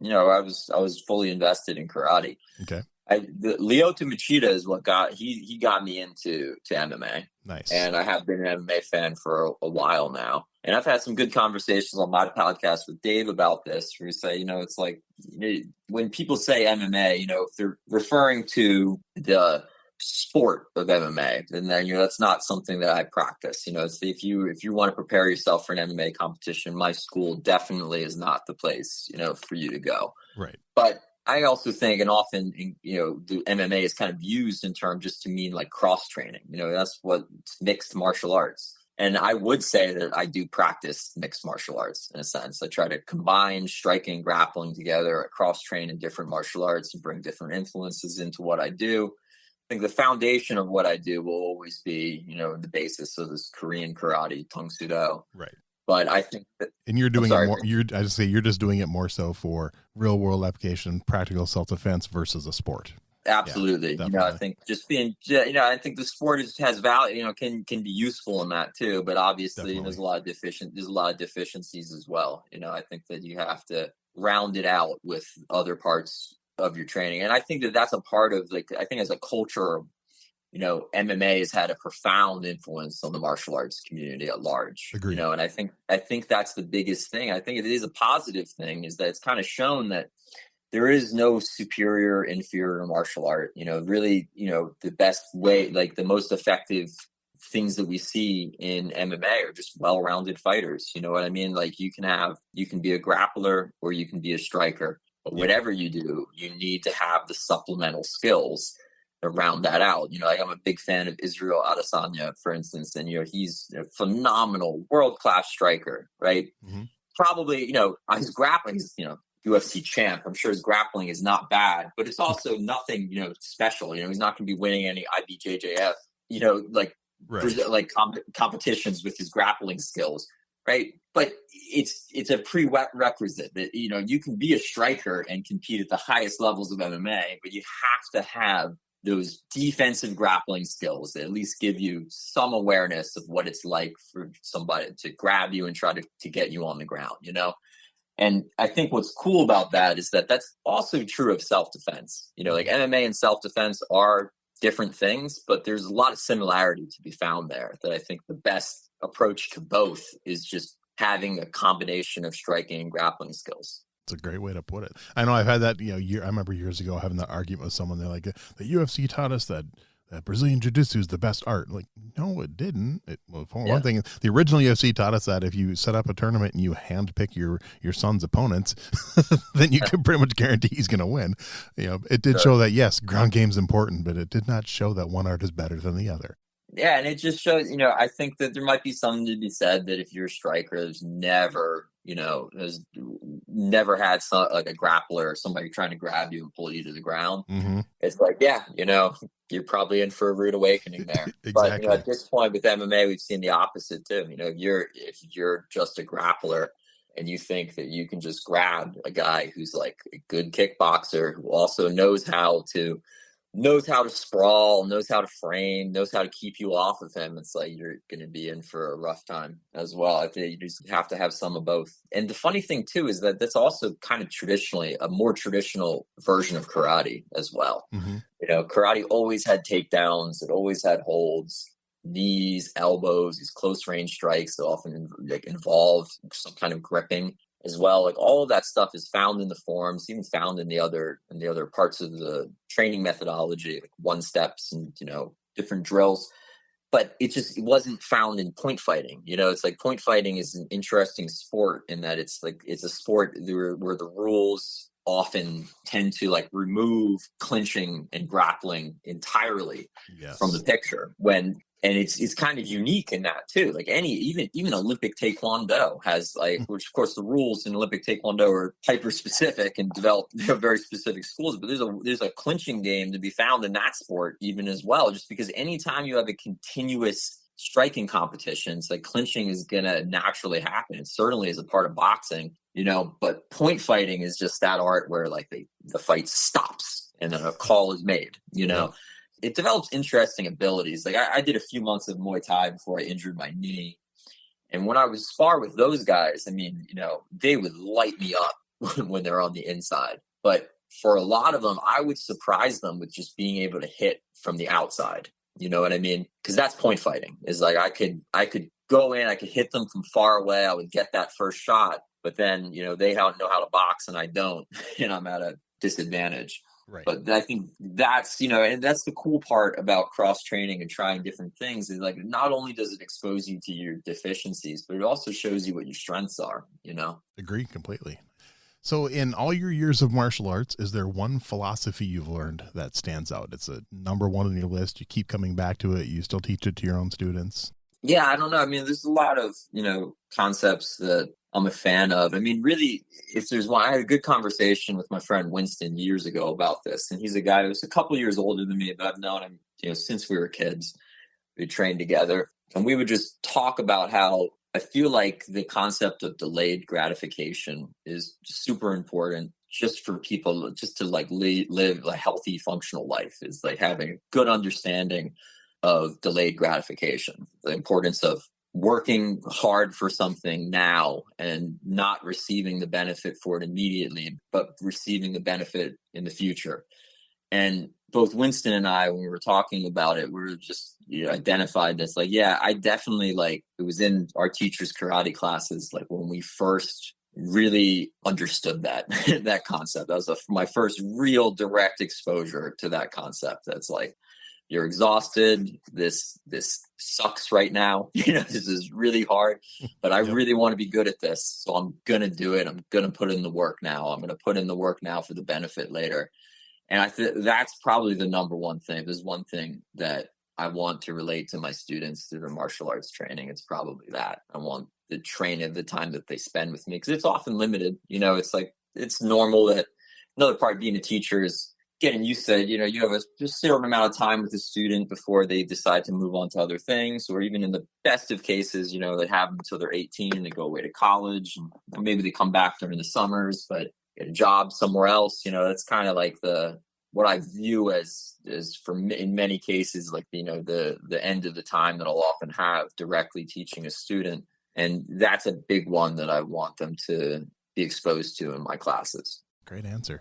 fully invested in karate. Okay. Lyoto Machida is what got me into MMA. Nice. And I have been an MMA fan for a while now. And I've had some good conversations on my podcast with Dave about this, where we say, it's like, when people say MMA, if they're referring to the sport of MMA, then that's not something that I practice. It's if you want to prepare yourself for an MMA competition, my school definitely is not the place, for you to go. Right. But I also think, and often, the MMA is kind of used in terms just to mean like cross training. That's what mixed martial arts. And I would say that I do practice mixed martial arts in a sense. I try to combine striking and grappling together, cross train in different martial arts, and bring different influences into what I do. I think the foundation of what I do will always be, the basis of this Korean karate, Tongue Sudo. Right. But I think that, and you're doing it more. You're just doing it more so for real world application, practical self defense versus a sport. Absolutely. Yeah, I think just being, I think the sport has value, can be useful in that too. But obviously, there's a lot of deficiencies as well. I think that you have to round it out with other parts of your training, and I think that that's a part of I think as a culture, MMA has had a profound influence on the martial arts community at large. Agreed. And I think that's the biggest thing. I think it is a positive thing, is that it's kind of shown that there is no superior, inferior martial art. Really, the best way, like the most effective things that we see in MMA are just well-rounded fighters. You know what I mean? Like you can be a grappler or you can be a striker, but whatever you do, you need to have the supplemental skills around that out. I'm a big fan of Israel Adesanya, for instance, and he's a phenomenal world-class striker, right? Mm-hmm. Probably, his grappling is, UFC champ. I'm sure his grappling is not bad, but it's also nothing, special. He's not going to be winning any IBJJF, competitions with his grappling skills, right? But it's a prerequisite that, you can be a striker and compete at the highest levels of MMA, but you have to have those defensive grappling skills that at least give you some awareness of what it's like for somebody to grab you and try to get you on the ground, And I think what's cool about that is that that's also true of self-defense. Like MMA and self-defense are different things, but there's a lot of similarity to be found there, that I think the best approach to both is just having a combination of striking and grappling skills. It's a great way to put it. I know I've had that, I remember years ago having that argument with someone. They're like, the UFC taught us that Brazilian Jiu-Jitsu is the best art. Like, no, it didn't. One thing, the original UFC taught us that if you set up a tournament and you handpick your son's opponents, then you can pretty much guarantee he's going to win. It did show that, yes, ground game's important, but it did not show that one art is better than the other. Yeah, and it just shows, I think that there might be something to be said that if you're a striker, there's never has never had like a grappler or somebody trying to grab you and pull you to the ground. Mm-hmm. It's like, yeah, you're probably in for a rude awakening there. Exactly. But at this point with MMA, we've seen the opposite too. If you're just a grappler and you think that you can just grab a guy who's like a good kickboxer who also knows how to sprawl, knows how to frame, knows how to keep you off of him, it's like you're going to be in for a rough time as well. I think you just have to have some of both. And the funny thing too is that that's also kind of traditionally a more traditional version of karate as well. Mm-hmm. Karate always had takedowns, it always had holds, knees, elbows, these close range strikes that often involve some kind of gripping as well. Like all of that stuff is found in the forms, even found in the other parts of the training methodology, like one steps and different drills. But it wasn't found in point fighting. It's like point fighting is an interesting sport in that it's a sport where the rules often tend to like remove clinching and grappling entirely from the picture and it's kind of unique in that too. Like even Olympic Taekwondo has which of course the rules in Olympic Taekwondo are hyper specific and developed very specific schools, but there's a clinching game to be found in that sport even as well, just because anytime you have a continuous striking competition, it's like clinching is gonna naturally happen. It certainly is a part of boxing, but point fighting is just that art where like the fight stops and then a call is made, It develops interesting abilities. Like I did a few months of Muay Thai before I injured my knee. And when I was spar with those guys, they would light me up when they're on the inside. But for a lot of them, I would surprise them with just being able to hit from the outside. You know what I mean? Because that's point fighting. Is like I could go in, I could hit them from far away. I would get that first shot. But then, they know how to box and I don't. And I'm at a disadvantage. Right. But I think that's, and that's the cool part about cross training and trying different things is like, not only does it expose you to your deficiencies, but it also shows you what your strengths are, Agree completely. So in all your years of martial arts, is there one philosophy you've learned that stands out? It's a number one on your list. You keep coming back to it. You still teach it to your own students. Yeah, I don't know. There's a lot of, concepts that I'm a fan of. Really, if there's one, I had a good conversation with my friend Winston years ago about this. And he's a guy who's a couple years older than me, but I've known him, since we were kids. We trained together and we would just talk about how I feel like the concept of delayed gratification is super important just for people just to like live a healthy, functional life, is like having a good understanding of delayed gratification, the importance of working hard for something now and not receiving the benefit for it immediately, but receiving the benefit in the future. And both Winston and I, when we were talking about it, we were just identified this like, yeah, I definitely it was in our teachers' karate classes, like when we first really understood that, that concept. That was my first real direct exposure to that concept. That's like, you're exhausted. This sucks right now. This is really hard, but I really want to be good at this. So I'm going to do it. I'm going to put in the work now. I'm going to put in the work now for the benefit later. And I think that's probably the number one thing. There's one thing that I want to relate to my students through their martial arts training. It's probably that. I want the the time that they spend with me, because it's often limited. It's like, it's normal that another part of being a teacher is getting used to, you have a certain amount of time with the student before they decide to move on to other things, or even in the best of cases, they have them until they're 18 and they go away to college, and maybe they come back during the summers, but get a job somewhere else. That's kind of like what I view as for in many cases, like, the end of the time that I'll often have directly teaching a student. And that's a big one that I want them to be exposed to in my classes. Great answer.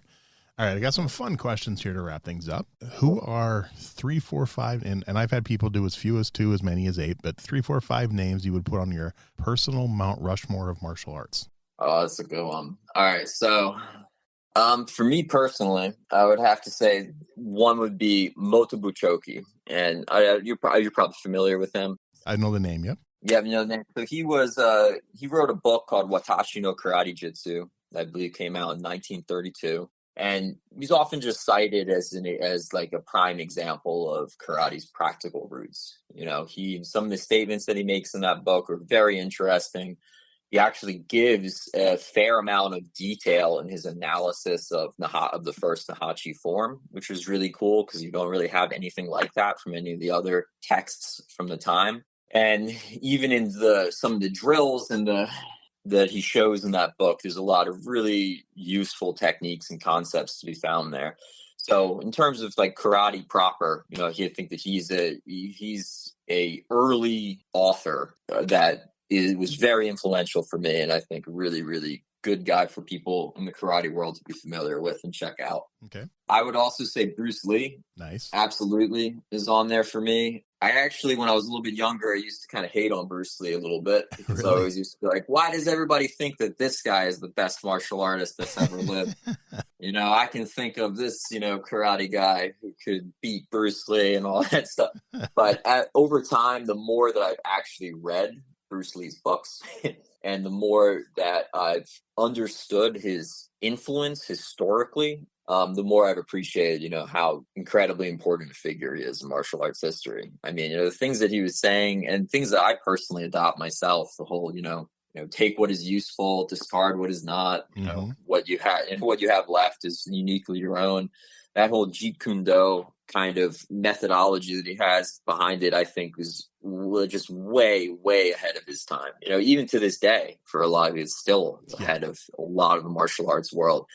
All right, I got some fun questions here to wrap things up. Who are 3, 4, 5, and I've had people do as few as 2, as many as 8, but 3, 4, 5 names you would put on your personal Mount Rushmore of martial arts? Oh, that's a good one. All right, so for me personally, I would have to say one would be Motobuchoki, and you're probably familiar with him. I know the name. Yep. Yeah, you know the name. So he wrote a book called Watashi no Karate Jitsu, I believe came out in 1932. And he's often just cited as like a prime example of karate's practical roots. Some of the statements that he makes in that book are very interesting. he actually gives a fair amount of detail in his analysis of the first Naihanchi form, which was really cool because you don't really have anything like that from any of the other texts from the time. And even in some of the drills and that he shows in that book, there's a lot of really useful techniques and concepts to be found there. So in terms of like karate proper, I think that he's a early author that was very influential for me, and I think really, really good guy for people in the karate world to be familiar with and check out. Okay. I would also say Bruce Lee. Nice. Absolutely is on there for me. I actually, when I was a little bit younger, I used to kind of hate on Bruce Lee a little bit because Really? I always used to be like, why does everybody think that this guy is the best martial artist that's ever lived? I can think of this, karate guy who could beat Bruce Lee and all that stuff. But over time, the more that I've actually read Bruce Lee's books and the more that I've understood his influence historically, the more I've appreciated, how incredibly important a figure he is in martial arts history. I mean, the things that he was saying and things that I personally adopt myself, the whole, take what is useful, discard what is not, what you have and what you have left is uniquely your own. That whole Jeet Kune Do kind of methodology that he has behind it, I think is just way, way ahead of his time. Even to this day, for a lot of it, it's still ahead of a lot of the martial arts world.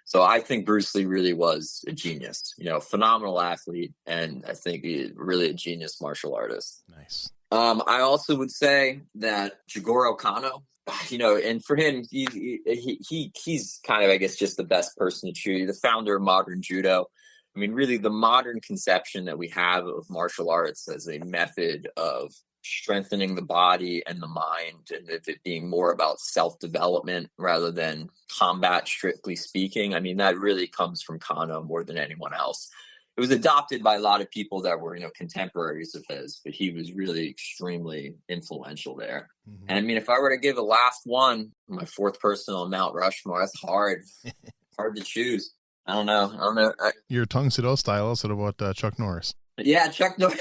So I think Bruce Lee really was a genius, phenomenal athlete, and I think really a genius martial artist. Nice. I also would say that Jigoro Kano, and for him, he's kind of, I guess, just the best person to choose, the founder of modern judo. I mean, really, the modern conception that we have of martial arts as a method of strengthening the body and the mind, and it being more about self-development rather than combat, strictly speaking. I mean, that really comes from Kano more than anyone else. It was adopted by a lot of people that were, contemporaries of his, but he was really extremely influential there. Mm-hmm. And I mean, if I were to give a last one, my fourth person on Mount Rushmore, that's hard to choose. I don't know. Your Tung Sido style. So about Chuck Norris? Yeah, Chuck Norris.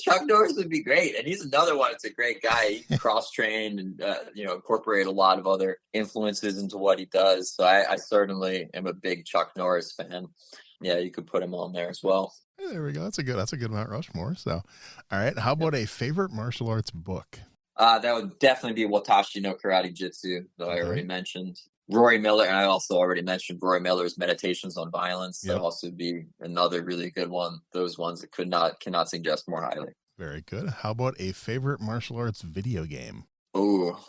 Chuck Norris would be great, and he's another one. It's a great guy. He cross-trained and incorporate a lot of other influences into what he does. So I certainly am a big Chuck Norris fan. Yeah, you could put him on there as well. Hey, there we go. That's a good Mount Rushmore. So, all right. How about a favorite martial arts book? That would definitely be Watashi no Karate Jitsu that I already mentioned. Rory Miller, and I also already mentioned Rory Miller's Meditations on Violence. That would also be another really good one. Those ones that cannot suggest more highly. Very good. How about a favorite martial arts video game? Oh,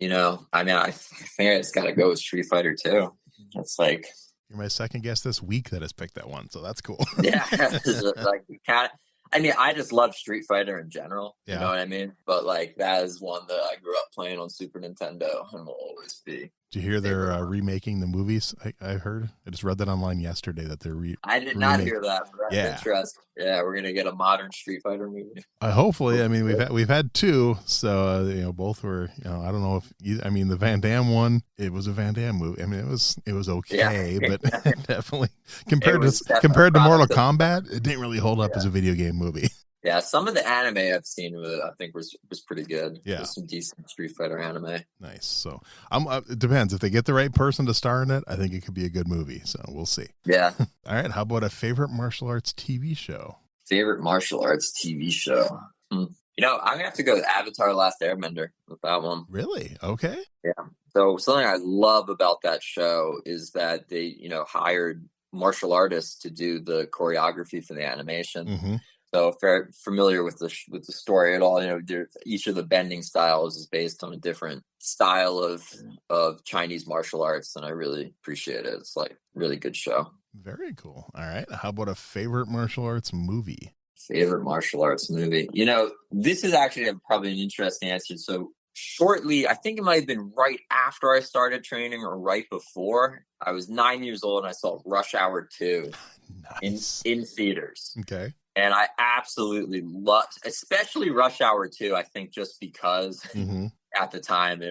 I think I just got to go with Street Fighter 2. It's like... You're my second guest this week that has picked that one, so that's cool. Yeah, I just love Street Fighter in general. You know what I mean? But that is one that I grew up playing on Super Nintendo and will always be. Did you hear they're remaking the movies? I heard. I just read that online yesterday that they're I did not hear that. But that's interesting. Yeah, we're gonna get a modern Street Fighter movie. Hopefully, I mean we've had two, so both were. I don't know if the Van Damme one. It was a Van Damme movie. I mean it was okay, but definitely compared to Mortal Kombat, it didn't really hold up as a video game movie. Yeah, some of the anime I've seen I think was pretty good. Yeah, there's some decent Street Fighter anime. Nice. So it depends if they get the right person to star in it. I think it could be a good movie. So we'll see. Yeah. All right. How about a favorite martial arts TV show? Favorite martial arts TV show. I'm gonna have to go with Avatar: Last Airbender with that one. Really? Okay. Yeah. So something I love about that show is that they hired martial artists to do the choreography for the animation. Mm-hmm. So if you're familiar with the story at all, each of the bending styles is based on a different style of Chinese martial arts, and I really appreciate it. It's really good show. Very cool. All right. How about a favorite martial arts movie? Favorite martial arts movie? This is actually probably an interesting answer. So shortly, I think it might have been right after I started training or right before. I was 9 years old and I saw Rush Hour 2 nice. in theaters. Okay. And I absolutely loved, especially Rush Hour 2, I think just because at the time,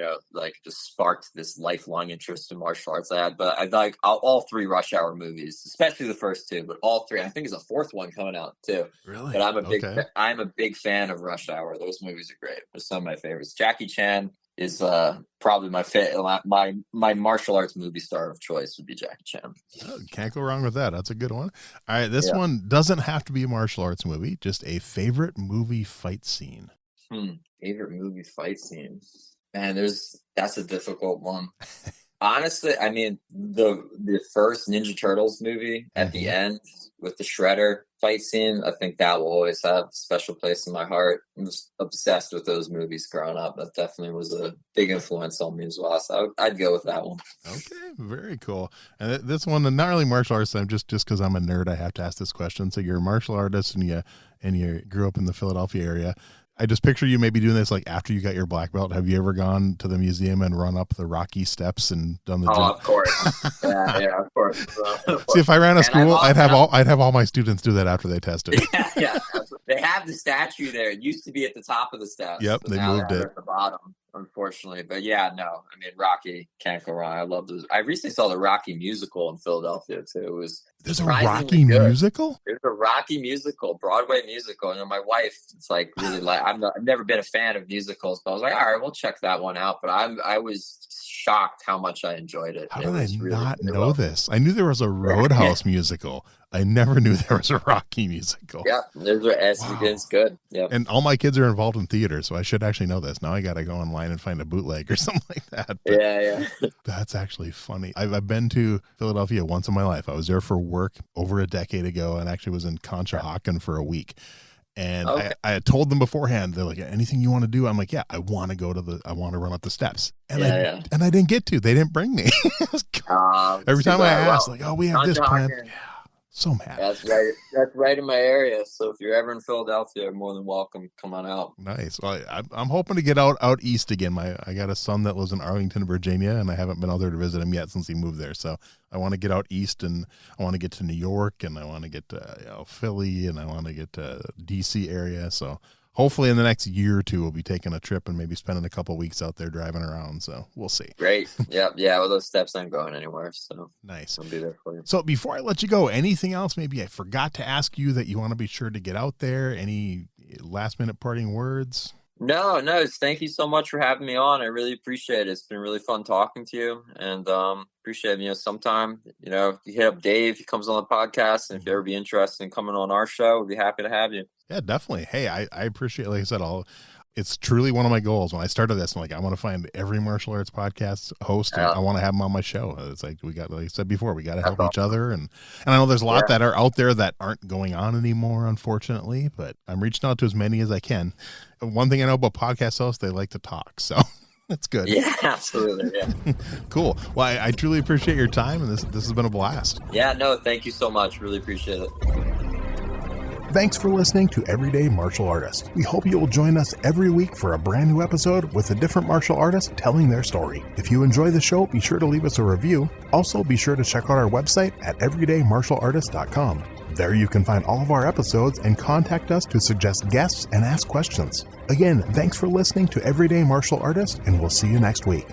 just sparked this lifelong interest in martial arts I had. But I like all three Rush Hour movies, especially the first two, but all three. I think there's a fourth one coming out too. Really? But I'm a big fan of Rush Hour. Those movies are great. They're some of my favorites. Jackie Chan, is probably my martial arts movie star of choice would be Jackie Chan. Oh, can't go wrong with that. That's a good one. All right, this one doesn't have to be a martial arts movie, just a favorite movie fight scene. Favorite movie fight scene. Man, that's a difficult one. Honestly, I mean, the first Ninja Turtles movie at the end with the Shredder fight scene, I think that will always have a special place in my heart. I was obsessed with those movies growing up. That definitely was a big influence on me as well. So I'd go with that one. Okay, very cool. And this one, not really martial arts. I'm just because I'm a nerd, I have to ask this question. So you're a martial artist and you grew up in the Philadelphia area. I just picture you maybe doing this like after you got your black belt. Have you ever gone to the museum and run up the Rocky steps and done the jump? Of course. yeah, of course. See, if I ran a school, I'd have all my students do that after they tested. Yeah. They have the statue there. It used to be at the top of the steps. Yep, they moved it at the bottom, unfortunately. But yeah, no. I mean, Rocky, can't go wrong. I love those. I recently saw the Rocky musical in Philadelphia too. There's a Rocky musical? There's a Rocky musical, Broadway musical. And my wife, it's like really like I've never been a fan of musicals, but I was like, all right, we'll check that one out. But I was shocked how much I enjoyed it. How did I not know this? I knew there was a Roadhouse musical. I never knew there was a Rocky musical. Yeah, it's good. Yeah, and all my kids are involved in theater, so I should actually know this. Now I got to go online and find a bootleg or something like that. But yeah. That's actually funny. I've been to Philadelphia once in my life. I was there for work over a decade ago, and actually was in Conshohocken for a week. And I had told them beforehand, they're like, anything you want to do? I'm like, yeah, I want to run up the steps. And I didn't get to. They didn't bring me. Every time I asked, we have this plan. Yeah. So mad. That's right in my area. So if you're ever in Philadelphia, you're more than welcome. Come on out. Nice. Well, I'm hoping to get out east again. I got a son that lives in Arlington, Virginia, and I haven't been out there to visit him yet since he moved there. So I want to get out east, and I want to get to New York, and I want to get to Philly, and I want to get to DC area. So hopefully in the next year or two, we'll be taking a trip and maybe spending a couple of weeks out there driving around. So we'll see. Great. Yeah. Well, those steps aren't going anywhere. So nice. I'll be there for you. So before I let you go, anything else maybe I forgot to ask you that you want to be sure to get out there? Any last minute parting words? No. Thank you so much for having me on. I really appreciate it. It's been really fun talking to you, and appreciate sometime, you hit up Dave. He comes on the podcast, and if you ever be interested in coming on our show, we'd be happy to have you. Yeah, definitely. Hey, I appreciate, like I said, it's truly one of my goals. When I started this, I'm like, I want to find every martial arts podcast host, and I want to have them on my show. It's like, like I said before, we got to help each other. And I know there's a lot that are out there that aren't going on anymore, unfortunately, but I'm reaching out to as many as I can. One thing I know about podcast hosts, they like to talk. So that's good. Yeah, absolutely. Yeah. Cool. Well, I truly appreciate your time, and this has been a blast. Yeah, no, thank you so much. Really appreciate it. Thanks for listening to Everyday Martial Artist. We hope you will join us every week for a brand new episode with a different martial artist telling their story. If you enjoy the show, be sure to leave us a review. Also, be sure to check out our website at everydaymartialartist.com. There you can find all of our episodes and contact us to suggest guests and ask questions. Again, thanks for listening to Everyday Martial Artist, and we'll see you next week.